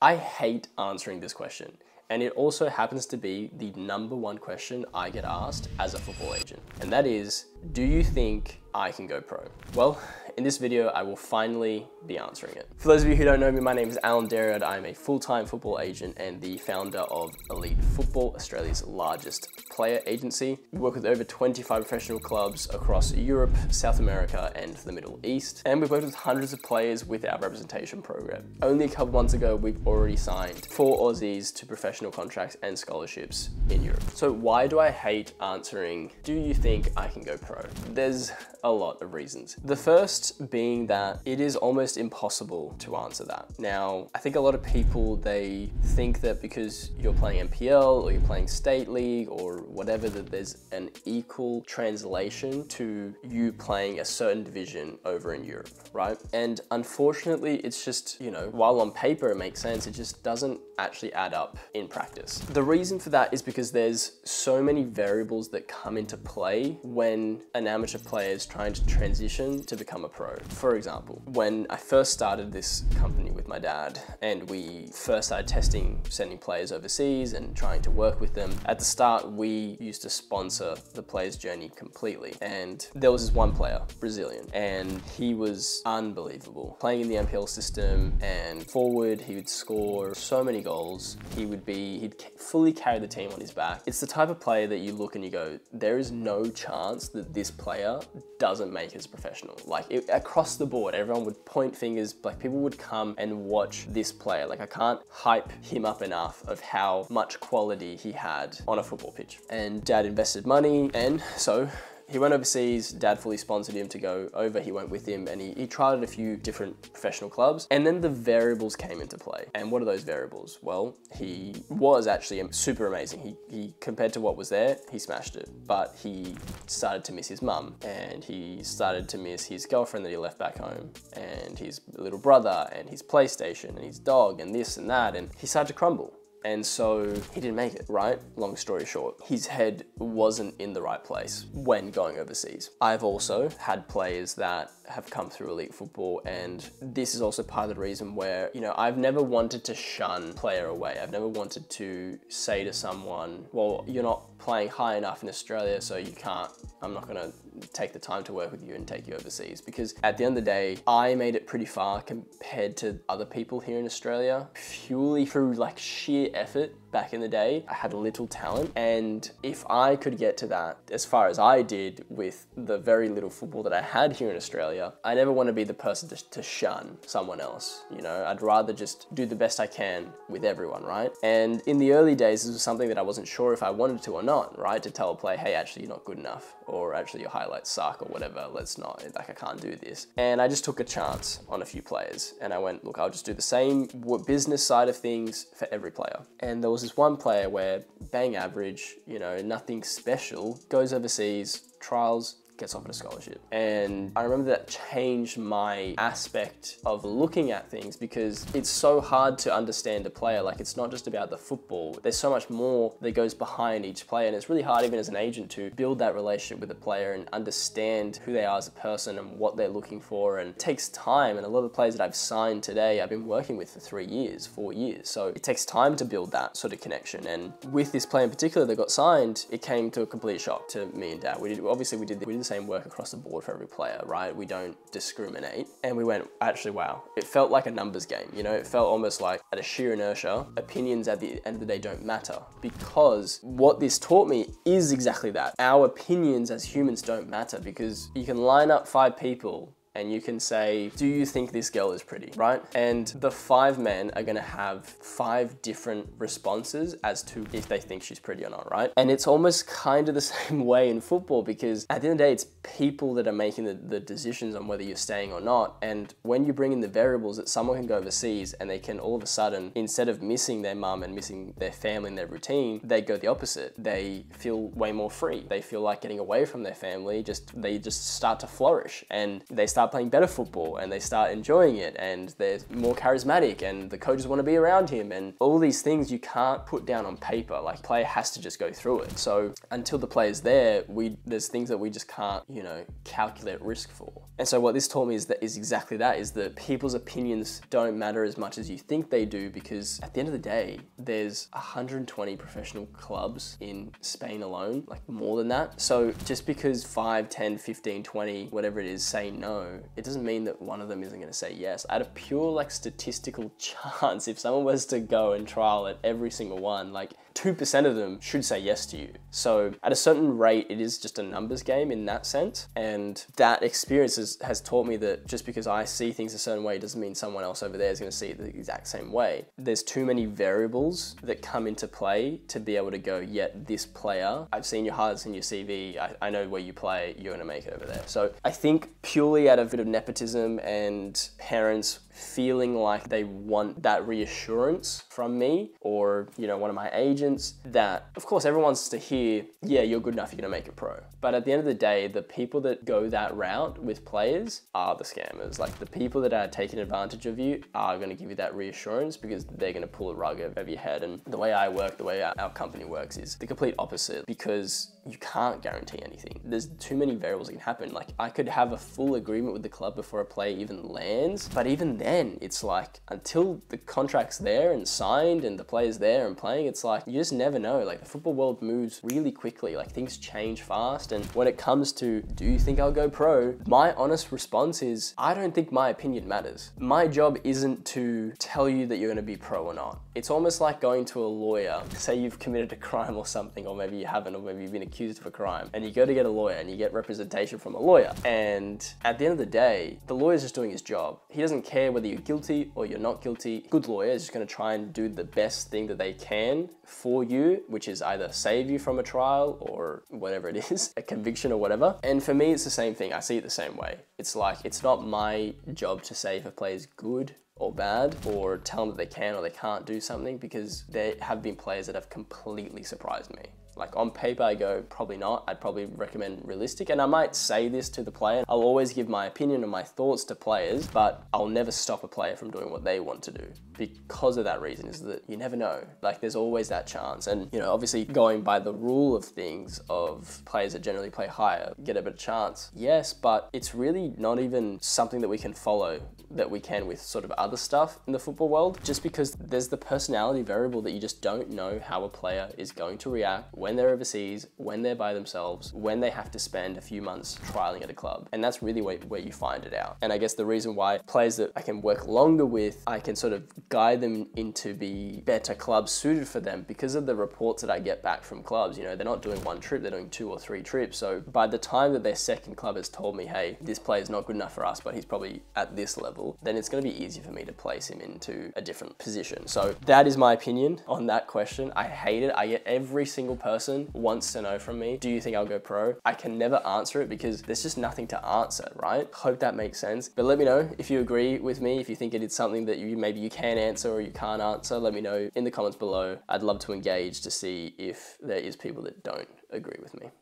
I hate answering this question, and it also happens to be the #1 question I get asked as a football agent. And that is, do you think I can go pro? Well, in this video, I will finally be answering it. For those of you who don't know me, my name is Alan Derriard. I'm a full-time football agent and the founder of Elite Football, Australia's largest player agency. We work with over 25 professional clubs across Europe, South America, and the Middle East. And we've worked with hundreds of players with our representation program. Only a couple months ago, we've already signed 4 Aussies to professional contracts and scholarships in Europe. So why do I hate answering, do you think I can go pro? There's a lot of reasons. The first being that it is almost impossible to answer that. Now, I think a lot of people, they think that because you're playing NPL or you're playing state league or whatever, that there's an equal translation to you playing a certain division over in Europe, right? And unfortunately, it's just, you know, while on paper it makes sense, it just doesn't actually add up in practice. The reason for that is because there's so many variables that come into play when an amateur player is trying to transition to become a pro. For example, when I first started this company with my dad and we first started testing sending players overseas and trying to work with them, at the start we used to sponsor the player's journey completely. And there was this one player, Brazilian, and he was unbelievable. Playing in the NPL system and forward, he would score so many goals. He'd fully carry the team on his back. It's the type of player that you look and you go, there is no chance that this player doesn't make it as a professional. Like across the board, everyone would point fingers, like people would come and watch this player. Like I can't hype him up enough of how much quality he had on a football pitch. And dad invested money, and so he went overseas, dad fully sponsored him to go over, he went with him, and he tried a few different professional clubs, and then the variables came into play. And what are those variables? Well, he was actually super amazing. He compared to what was there, he smashed it, but he started to miss his mum, and he started to miss his girlfriend that he left back home, and his little brother, and his PlayStation, and his dog, and this and that, and he started to crumble. And so he didn't make it, right? Long story short, his head wasn't in the right place when going overseas. I've also had players that have come through elite football, and this is also part of the reason where, you know, I've never wanted to shun player away. I've never wanted to say to someone, well, you're not playing high enough in Australia, so you can't, I'm not gonna take the time to work with you and take you overseas. Because at the end of the day, I made it pretty far compared to other people here in Australia, purely through like sheer effort. Back in the day, I had a little talent, and if I could get to that as far as I did with the very little football that I had here in Australia, I never want to be the person to shun someone else. You know, I'd rather just do the best I can with everyone, right? And in the early days, this was something that I wasn't sure if I wanted to or not, right? To tell a player, hey, actually, you're not good enough, or actually your highlights suck, or whatever, let's not, like, I can't do this. And I just took a chance on a few players, and I went, look, I'll just do the same business side of things for every player. And there was this one player where bang average, you know, nothing special, goes overseas, trials, gets offered a scholarship. And I remember that changed my aspect of looking at things, because it's so hard to understand a player. Like, it's not just about the football. There's so much more that goes behind each player, and it's really hard even as an agent to build that relationship with a player and understand who they are as a person and what they're looking for. And it takes time, and a lot of the players that I've signed today, I've been working with for 3 years, 4 years. So it takes time to build that sort of connection. And with this player in particular that got signed, it came to a complete shock to me and dad. We did the same work across the board for every player, right? We don't discriminate. And we went, actually, wow. It felt like a numbers game, you know? It felt almost like, at a sheer inertia, opinions at the end of the day don't matter. Because what this taught me is exactly that. Our opinions as humans don't matter, because you can line up 5 people and you can say, do you think this girl is pretty, right? And the 5 men are gonna have 5 different responses as to if they think she's pretty or not, right? And it's almost kind of the same way in football, because at the end of the day, it's people that are making the decisions on whether you're staying or not. And when you bring in the variables that someone can go overseas and they can all of a sudden, instead of missing their mum and missing their family and their routine, they go the opposite. They feel way more free. They feel like getting away from their family, they just start to flourish, and they start playing better football, and they start enjoying it, and they're more charismatic, and the coaches want to be around him, and all these things you can't put down on paper. Like, a player has to just go through it. So until the player's there, there's things that we just can't, you know, calculate risk for. And so what this taught me is exactly that, is that people's opinions don't matter as much as you think they do, because at the end of the day, there's 120 professional clubs in Spain alone, like more than that. So just because 5, 10, 15, 20, whatever it is, say no, it doesn't mean that one of them isn't gonna say yes. At a pure like statistical chance, if someone was to go and trial at every single one, like 2% of them should say yes to you. So at a certain rate, it is just a numbers game in that sense. And that experience has taught me that just because I see things a certain way doesn't mean someone else over there is gonna see it the exact same way. There's too many variables that come into play to be able to go, yeah, this player, I've seen your highlights in your CV, I know where you play, you're gonna make it over there. So I think purely out of a bit of nepotism and parents feeling like they want that reassurance from me, or, you know, one of my agents, that of course everyone wants to hear, yeah, you're good enough, you're gonna make it pro. But at the end of the day, the people that go that route with players are the scammers. Like the people that are taking advantage of you are gonna give you that reassurance because they're gonna pull a rug over your head. And the way I work, the way our company works is the complete opposite, because you can't guarantee anything. There's too many variables that can happen. Like I could have a full agreement with the club before a player even lands, but even then it's like until the contract's there and signed and the player's there and playing, it's like you just never know. Like the football world moves really quickly, like things change fast. And when it comes to, do you think I'll go pro? My honest response is, I don't think my opinion matters. My job isn't to tell you that you're gonna be pro or not. It's almost like going to a lawyer, say you've committed a crime or something, or maybe you haven't, or maybe you've been accused of a crime, and you go to get a lawyer and you get representation from a lawyer. And at the end of the day, the lawyer's just doing his job. He doesn't care whether you're guilty or you're not guilty. Good lawyer is just gonna try and do the best thing that they can for you, which is either save you from a trial or whatever it is, a conviction or whatever. And for me, it's the same thing. I see it the same way. It's like, it's not my job to say if a player is good or bad, or tell them that they can or they can't do something, because there have been players that have completely surprised me. Like on paper, I go, probably not. I'd probably recommend realistic. And I might say this to the player. I'll always give my opinion and my thoughts to players, but I'll never stop a player from doing what they want to do. Because of that reason, is that you never know. Like there's always that chance. And, you know, obviously going by the rule of things of players that generally play higher get a better chance. Yes, but it's really not even something that we can follow that we can with sort of other stuff in the football world, just because there's the personality variable that you just don't know how a player is going to react when they're overseas, when they're by themselves, when they have to spend a few months trialing at a club. And that's really where you find it out. And I guess the reason why players that I can work longer with, I can sort of guide them into be better clubs suited for them, because of the reports that I get back from clubs. You know, they're not doing one trip, they're doing 2 or 3 trips. So by the time that their second club has told me, hey, this player's not good enough for us, but he's probably at this level, then it's going to be easier for me to place him into a different position. So that is my opinion on that question. I hate it. I get every single person wants to know from me, do you think I'll go pro? I can never answer it because there's just nothing to answer, right? Hope that makes sense. But let me know if you agree with me, if you think it is something that maybe you can answer or you can't answer. Let me know in the comments below. I'd love to engage to see if there is people that don't agree with me.